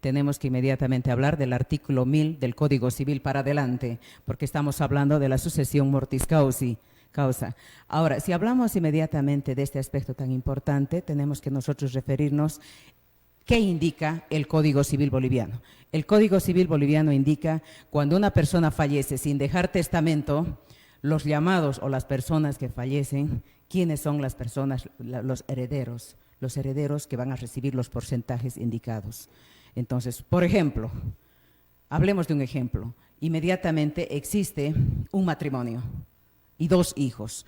tenemos que inmediatamente hablar del artículo 1000 del Código Civil para adelante, porque estamos hablando de la sucesión mortis causa. Ahora, si hablamos inmediatamente de este aspecto tan importante, tenemos que nosotros referirnos ¿qué indica el Código Civil boliviano? El Código Civil boliviano indica cuando una persona fallece sin dejar testamento, los llamados o las personas que fallecen, ¿quiénes son las personas, los herederos? Los herederos que van a recibir los porcentajes indicados. Entonces, por ejemplo, hablemos de un ejemplo. Inmediatamente existe un matrimonio y dos hijos.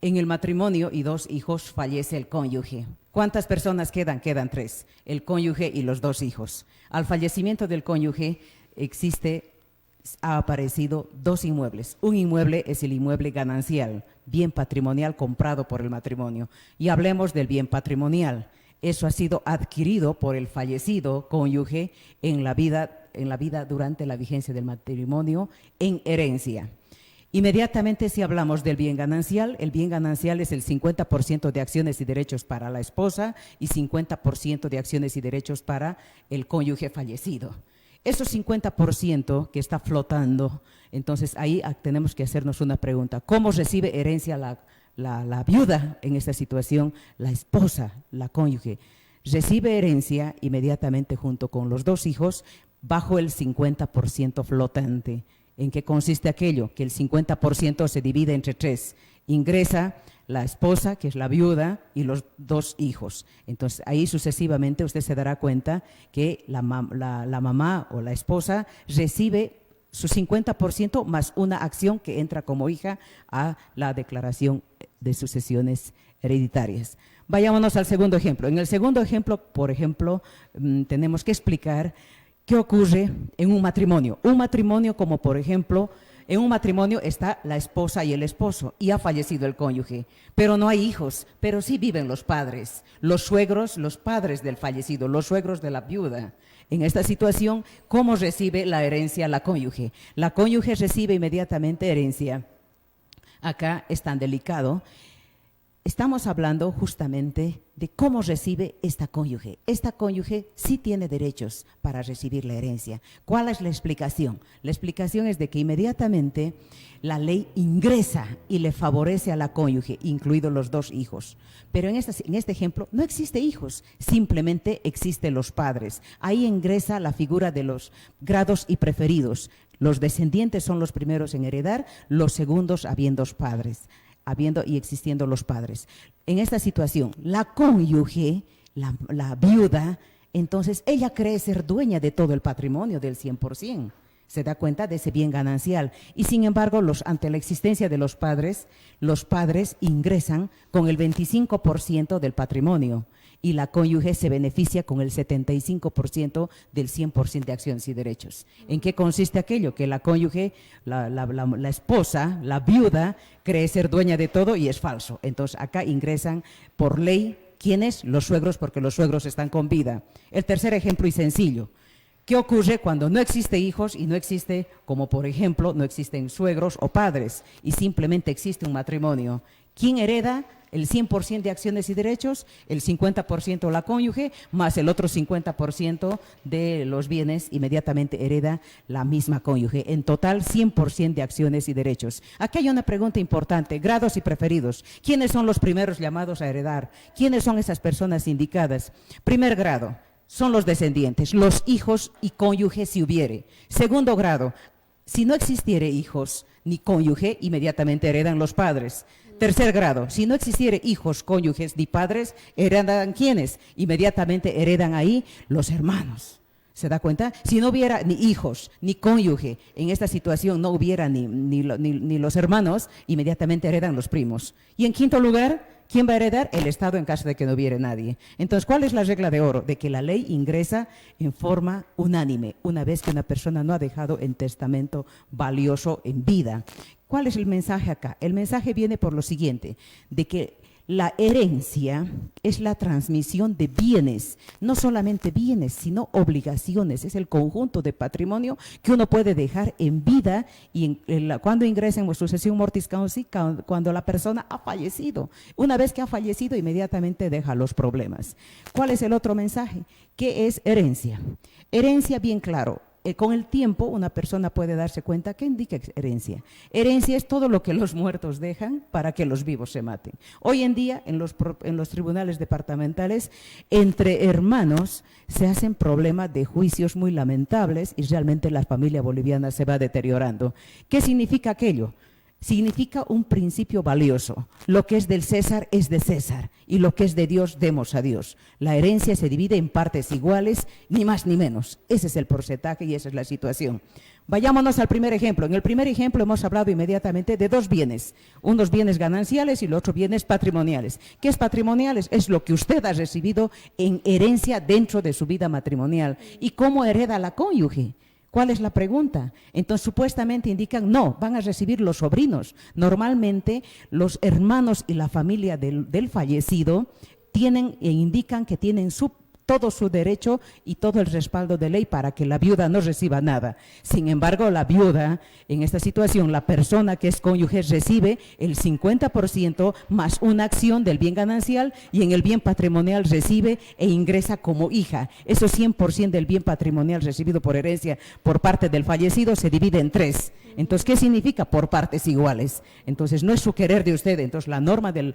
En el matrimonio y dos hijos fallece el cónyuge. ¿Cuántas personas quedan? Quedan tres, el cónyuge y los dos hijos. Al fallecimiento del cónyuge ha aparecido dos inmuebles. Un inmueble es el inmueble ganancial, bien patrimonial comprado por el matrimonio. Y hablemos del bien patrimonial. Eso ha sido adquirido por el fallecido cónyuge en la vida durante la vigencia del matrimonio en herencia. Inmediatamente si hablamos del bien ganancial, el bien ganancial es el 50% de acciones y derechos para la esposa y 50% de acciones y derechos para el cónyuge fallecido. Esos 50% que está flotando, entonces ahí tenemos que hacernos una pregunta. ¿Cómo recibe herencia la viuda en esta situación? La esposa, la cónyuge, recibe herencia inmediatamente junto con los dos hijos bajo el 50% flotante. ¿En qué consiste aquello? Que el 50% se divide entre tres. Ingresa la esposa, que es la viuda, y los dos hijos. Entonces, ahí sucesivamente usted se dará cuenta que la mamá o la esposa recibe su 50% más una acción que entra como hija a la declaración de sucesiones hereditarias. Vayámonos al segundo ejemplo. En el segundo ejemplo, por ejemplo, tenemos que explicar ¿qué ocurre en un matrimonio? Un matrimonio como, por ejemplo, en un matrimonio está la esposa y el esposo y ha fallecido el cónyuge, pero no hay hijos, pero sí viven los padres, los suegros, los padres del fallecido, los suegros de la viuda. En esta situación, ¿cómo recibe la herencia la cónyuge? La cónyuge recibe inmediatamente herencia. Acá es tan delicado. Estamos hablando justamente de cómo recibe esta cónyuge. Esta cónyuge sí tiene derechos para recibir la herencia. ¿Cuál es la explicación? La explicación es de que inmediatamente la ley ingresa y le favorece a la cónyuge, incluidos los dos hijos. Pero en este ejemplo no existe hijos, simplemente existen los padres. Ahí ingresa la figura de los grados y preferidos. Los descendientes son los primeros en heredar, los segundos habiendo padres. Habiendo y existiendo los padres. En esta situación, la cónyuge, la viuda, entonces ella cree ser dueña de todo el patrimonio del 100%. Se da cuenta de ese bien ganancial. Y sin embargo, ante la existencia de los padres ingresan con el 25% del patrimonio y la cónyuge se beneficia con el 75% del 100% de acciones y derechos. ¿En qué consiste aquello? Que la cónyuge, la esposa, la viuda, cree ser dueña de todo y es falso. Entonces acá ingresan por ley, ¿quiénes? Los suegros, porque los suegros están con vida. El tercer ejemplo y sencillo. ¿Qué ocurre cuando no existe hijos y no existe, como por ejemplo, no existen suegros o padres y simplemente existe un matrimonio? ¿Quién hereda el 100% de acciones y derechos? El 50% la cónyuge, más el otro 50% de los bienes inmediatamente hereda la misma cónyuge. En total, 100% de acciones y derechos. Aquí hay una pregunta importante, grados y preferidos. ¿Quiénes son los primeros llamados a heredar? ¿Quiénes son esas personas indicadas? Primer grado. Son los descendientes, los hijos y cónyuge si hubiere. Segundo grado, si no existiere hijos ni cónyuge, inmediatamente heredan los padres. Tercer grado, si no existiere hijos, cónyuges ni padres, heredan ¿quiénes? Inmediatamente heredan ahí los hermanos. ¿Se da cuenta? Si no hubiera ni hijos, ni cónyuge, en esta situación no hubiera ni los hermanos, inmediatamente heredan los primos. Y en quinto lugar, ¿quién va a heredar? El Estado en caso de que no hubiera nadie. Entonces, ¿cuál es la regla de oro? De que la ley ingresa en forma unánime, una vez que una persona no ha dejado en testamento valioso en vida. ¿Cuál es el mensaje acá? El mensaje viene por lo siguiente, de que La herencia es la transmisión de bienes, no solamente bienes, sino obligaciones. Es el conjunto de patrimonio que uno puede dejar en vida y cuando ingresa en sucesión mortis causa, cuando la persona ha fallecido. Una vez que ha fallecido, inmediatamente deja los problemas. ¿Cuál es el otro mensaje? ¿Qué es herencia? Herencia, bien claro. Con el tiempo una persona puede darse cuenta que indica herencia. Herencia es todo lo que los muertos dejan para que los vivos se maten. Hoy en día en los tribunales departamentales entre hermanos se hacen problemas de juicios muy lamentables y realmente la familia boliviana se va deteriorando. ¿Qué significa aquello? Significa un principio valioso. Lo que es del César es de César y lo que es de Dios demos a Dios. La herencia se divide en partes iguales, ni más ni menos. Ese es el porcentaje y esa es la situación. Vayámonos al primer ejemplo. En el primer ejemplo hemos hablado inmediatamente de dos bienes. Unos bienes gananciales y los otros bienes patrimoniales. ¿Qué es patrimoniales? Es lo que usted ha recibido en herencia dentro de su vida matrimonial. ¿Y cómo hereda la cónyuge? ¿Cuál es la pregunta? Entonces, supuestamente indican, no, van a recibir los sobrinos. Normalmente, los hermanos y la familia del fallecido tienen e indican que tienen todo su derecho y todo el respaldo de ley para que la viuda no reciba nada. Sin embargo, la viuda, en esta situación, la persona que es cónyuge recibe el 50% más una acción del bien ganancial y en el bien patrimonial recibe e ingresa como hija. Eso 100% del bien patrimonial recibido por herencia por parte del fallecido se divide en 3. Entonces, ¿qué significa? Por partes iguales. Entonces, no es su querer de usted. Entonces, la norma de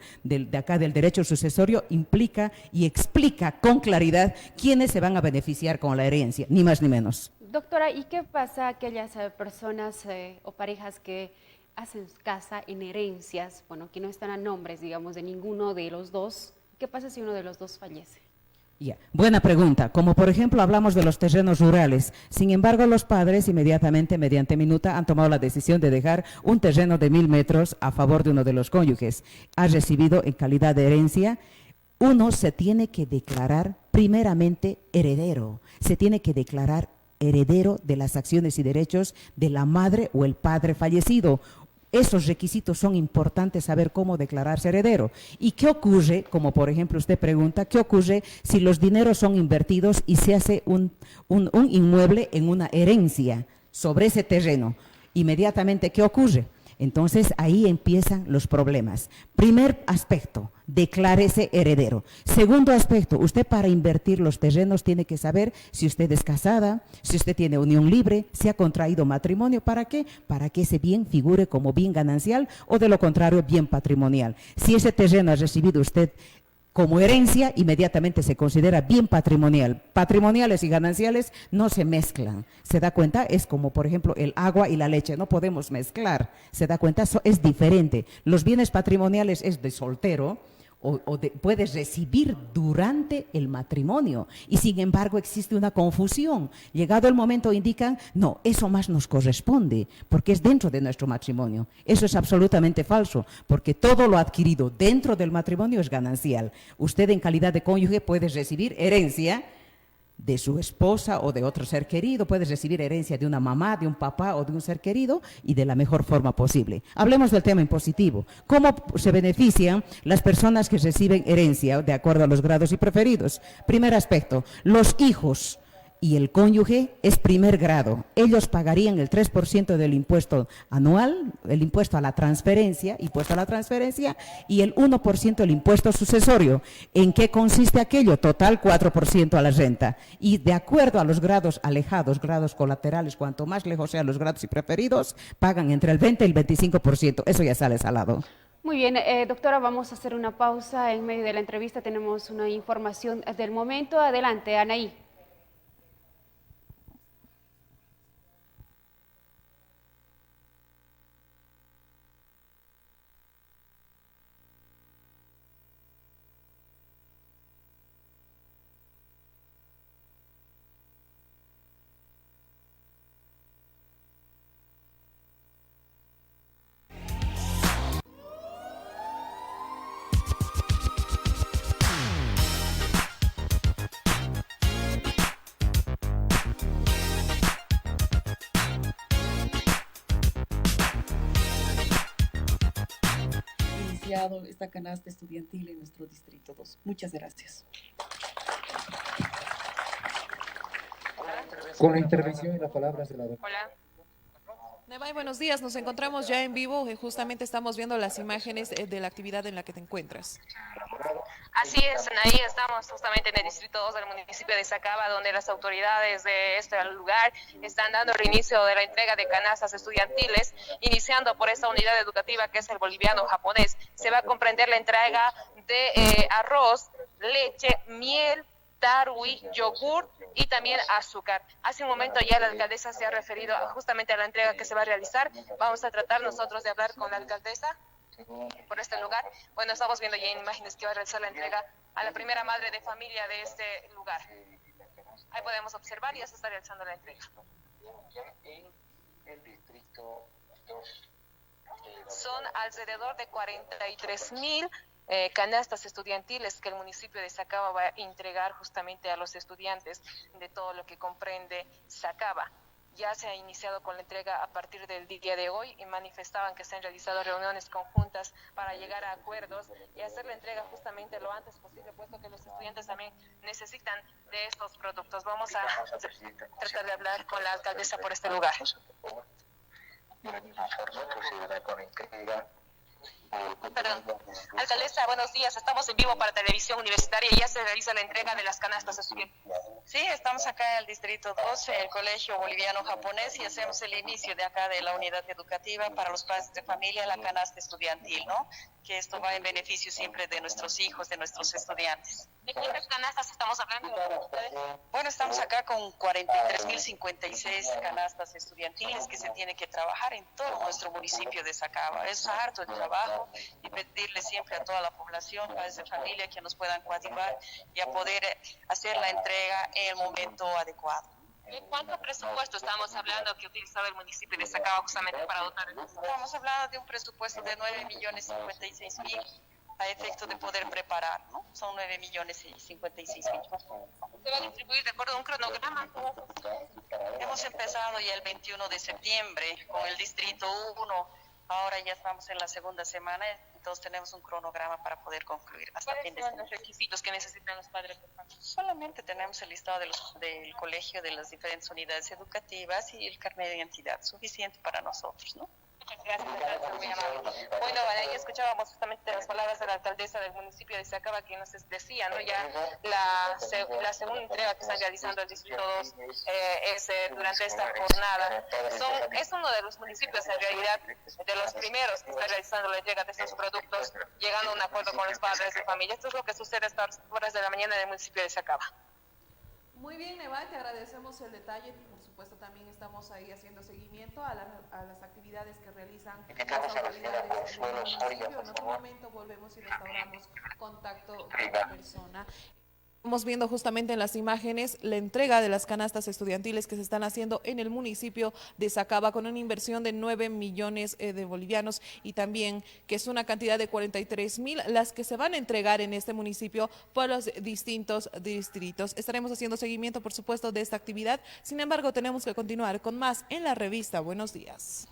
acá del derecho sucesorio implica y explica con claridad quiénes se van a beneficiar con la herencia, ni más ni menos. Doctora, ¿y qué pasa a aquellas personas o parejas que hacen casa en herencias, bueno, que no están a nombres, digamos, de ninguno de los dos? ¿Qué pasa si uno de los dos fallece? Buena pregunta. Como por ejemplo hablamos de los terrenos rurales, sin embargo los padres inmediatamente mediante minuta han tomado la decisión de dejar un terreno de 1000 metros a favor de uno de los cónyuges. Ha recibido en calidad de herencia. Uno se tiene que declarar primeramente heredero, se tiene que declarar heredero de las acciones y derechos de la madre o el padre fallecido. Esos requisitos son importantes, saber cómo declararse heredero. ¿Y qué ocurre? Como por ejemplo usted pregunta, ¿qué ocurre si los dineros son invertidos y se hace un inmueble en una herencia sobre ese terreno? Inmediatamente, ¿qué ocurre? Entonces ahí empiezan los problemas. Primer aspecto, declárese heredero. Segundo aspecto, usted para invertir los terrenos tiene que saber si usted es casada, si usted tiene unión libre, si ha contraído matrimonio. ¿Para qué? Para que ese bien figure como bien ganancial o de lo contrario bien patrimonial. Si ese terreno ha recibido usted como herencia, inmediatamente se considera bien patrimonial. Patrimoniales y gananciales no se mezclan. ¿Se da cuenta? Es como, por ejemplo, el agua y la leche. No podemos mezclar. ¿Se da cuenta? Eso es diferente. Los bienes patrimoniales es de soltero puedes recibir durante el matrimonio y sin embargo existe una confusión. Llegado el momento indican, no, eso más nos corresponde porque es dentro de nuestro matrimonio. Eso es absolutamente falso porque todo lo adquirido dentro del matrimonio es ganancial. Usted en calidad de cónyuge puede recibir herencia de su esposa o de otro ser querido, puedes recibir herencia de una mamá, de un papá o de un ser querido y de la mejor forma posible. Hablemos del tema impositivo. ¿Cómo se benefician las personas que reciben herencia de acuerdo a los grados y preferidos? Primer aspecto, los hijos y el cónyuge es primer grado. Ellos pagarían el 3% del impuesto anual, el impuesto a la transferencia, y el 1% el impuesto sucesorio. ¿En qué consiste aquello? Total 4% a la renta. Y de acuerdo a los grados alejados, grados colaterales, cuanto más lejos sean los grados y preferidos, pagan entre el 20 y el 25%. Eso ya sale salado. Muy bien, doctora, vamos a hacer una pausa. En medio de la entrevista tenemos una información del momento. Adelante, Anaí. beneficiado esta canasta estudiantil en nuestro Distrito 2. Muchas gracias. Con la intervención y la palabra de la doctora. Hola. Nevay, buenos días. Nos encontramos ya en vivo y justamente estamos viendo las imágenes de la actividad en la que te encuentras. Así es, ahí estamos justamente en el Distrito 2 del municipio de Sacaba, donde las autoridades de este lugar están dando el inicio de la entrega de canastas estudiantiles, iniciando por esta unidad educativa que es el boliviano-japonés. Se va a comprender la entrega de arroz, leche, miel, tarwi, yogur y también azúcar. Hace un momento ya la alcaldesa se ha referido justamente a la entrega que se va a realizar. Vamos a tratar nosotros de hablar con la alcaldesa por este lugar. Bueno, estamos viendo ya en imágenes que va a realizar la entrega a la primera madre de familia de este lugar. Ahí podemos observar y ya se está realizando la entrega. Son alrededor de 43.000 canastas estudiantiles que el municipio de Sacaba va a entregar justamente a los estudiantes de todo lo que comprende Sacaba. Ya se ha iniciado con la entrega a partir del día de hoy y manifestaban que se han realizado reuniones conjuntas para llegar a acuerdos y hacer la entrega justamente lo antes posible, puesto que los estudiantes también necesitan de estos productos. Vamos a tratar de hablar con la alcaldesa por este lugar. Perdón. Alcaldesa, buenos días. Estamos en vivo para Televisión Universitaria y ya se realiza la entrega de las canastas estudiantiles. Sí, estamos acá en el Distrito 12, el Colegio Boliviano-Japonés, y hacemos el inicio de acá de la unidad educativa para los padres de familia, la canasta estudiantil, ¿no? Que esto va en beneficio siempre de nuestros hijos, de nuestros estudiantes. ¿De cuántas canastas estamos hablando? Bueno, estamos acá con 43.056 canastas estudiantiles que se tiene que trabajar en todo nuestro municipio de Sacaba. Es harto el trabajo y pedirle siempre a toda la población, padres de familia, que nos puedan coadyuvar y a poder hacer la entrega en el momento adecuado. ¿De cuánto presupuesto estamos hablando que utilizaba el municipio de Sacaba justamente para dotar? Estamos hablando de un presupuesto de 9.056.000 a efecto de poder preparar, ¿no? Son 9.056.000. ¿Se va a distribuir de acuerdo a un cronograma? Hemos empezado ya el 21 de septiembre con el Distrito 1. Ahora ya estamos en la segunda semana, entonces tenemos un cronograma para poder concluir hasta fin de semana. ¿Cuáles son los requisitos que necesitan los padres de familia? Solamente tenemos el listado del colegio, de las diferentes unidades educativas y el carnet de identidad, suficiente para nosotros, ¿no? Muchas gracias, muy amable. Bueno, ahí escuchábamos justamente las palabras de la alcaldesa del municipio de Sacaba que nos decía, ¿no? Ya la segunda entrega que están realizando el Distrito 2 es durante esta jornada. Es uno de los municipios, en realidad, de los primeros que está realizando la entrega de estos productos, llegando a un acuerdo con los padres de familia. Esto es lo que sucede a estas horas de la mañana en el municipio de Sacaba. Muy bien, Nevay, te agradecemos el detalle. Por supuesto, también estamos ahí haciendo seguimiento a las actividades que realizan las autoridades del municipio. En otro momento volvemos y restauramos contacto con la persona. Estamos viendo justamente en las imágenes la entrega de las canastas estudiantiles que se están haciendo en el municipio de Sacaba con una inversión de 9 millones de bolivianos y también que es una cantidad de 43.000 las que se van a entregar en este municipio por los distintos distritos. Estaremos haciendo seguimiento, por supuesto, de esta actividad. Sin embargo, tenemos que continuar con más en la revista Buenos Días.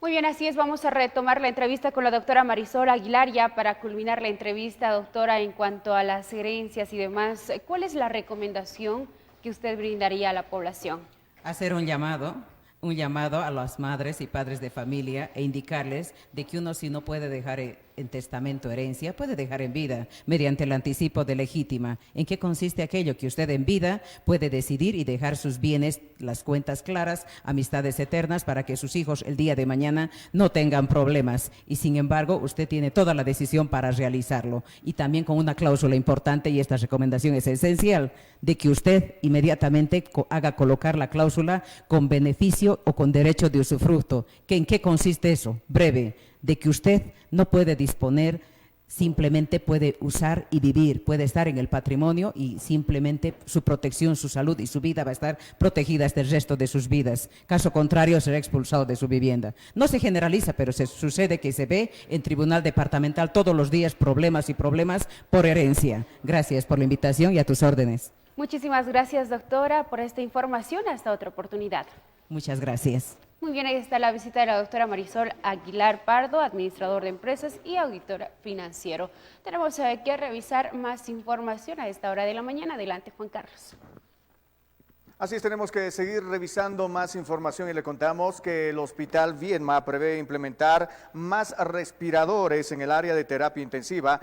Muy bien, así es, vamos a retomar la entrevista con la doctora Marisol Aguilar ya para culminar la entrevista, doctora, en cuanto a las herencias y demás. ¿Cuál es la recomendación que usted brindaría a la población? Hacer un llamado a las madres y padres de familia e indicarles de que uno si no puede dejar en testamento herencia, puede dejar en vida mediante el anticipo de legítima. ¿En qué consiste aquello? Que usted en vida puede decidir y dejar sus bienes, las cuentas claras, amistades eternas para que sus hijos el día de mañana no tengan problemas. Y sin embargo, usted tiene toda la decisión para realizarlo. Y también con una cláusula importante, y esta recomendación es esencial, de que usted inmediatamente haga colocar la cláusula con beneficio o con derecho de usufructo. ¿En qué consiste eso? Breve, de que usted no puede disponer, simplemente puede usar y vivir, puede estar en el patrimonio y simplemente su protección, su salud y su vida va a estar protegida hasta el resto de sus vidas. Caso contrario, será expulsado de su vivienda. No se generaliza, pero sucede que se ve en tribunal departamental todos los días problemas y problemas por herencia. Gracias por la invitación y a tus órdenes. Muchísimas gracias, doctora, por esta información. Hasta otra oportunidad. Muchas gracias. Muy bien, ahí está la visita de la doctora Marisol Aguilar Pardo, administrador de empresas y auditor financiero. Tenemos que revisar más información a esta hora de la mañana. Adelante, Juan Carlos. Así es, tenemos que seguir revisando más información y le contamos que el Hospital Viedma prevé implementar más respiradores en el área de terapia intensiva